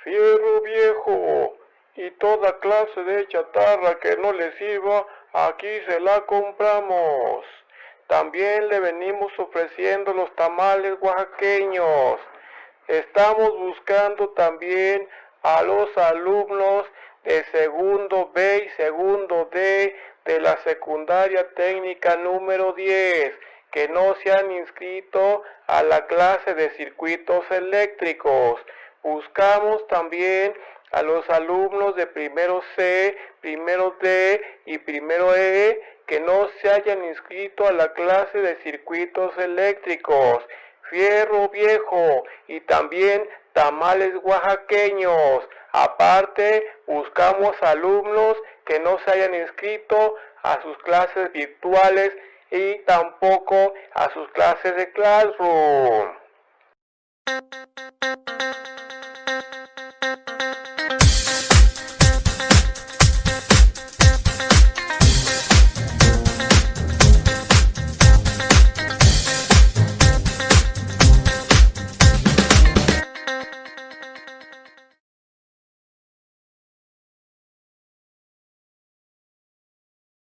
Fierro viejo y toda clase de chatarra que no le sirva, aquí se la compramos. También le venimos ofreciendo los tamales oaxaqueños. Estamos buscando también a los alumnos de segundo B y segundo D de la secundaria técnica número 10 que no se han inscrito a la clase de circuitos eléctricos. Buscamos también a los alumnos de primero C, primero D y primero E que no se hayan inscrito a la clase de circuitos eléctricos. Fierro viejo y también tamales oaxaqueños. Aparte, buscamos alumnos que no se hayan inscrito a sus clases virtuales y tampoco a sus clases de Classroom.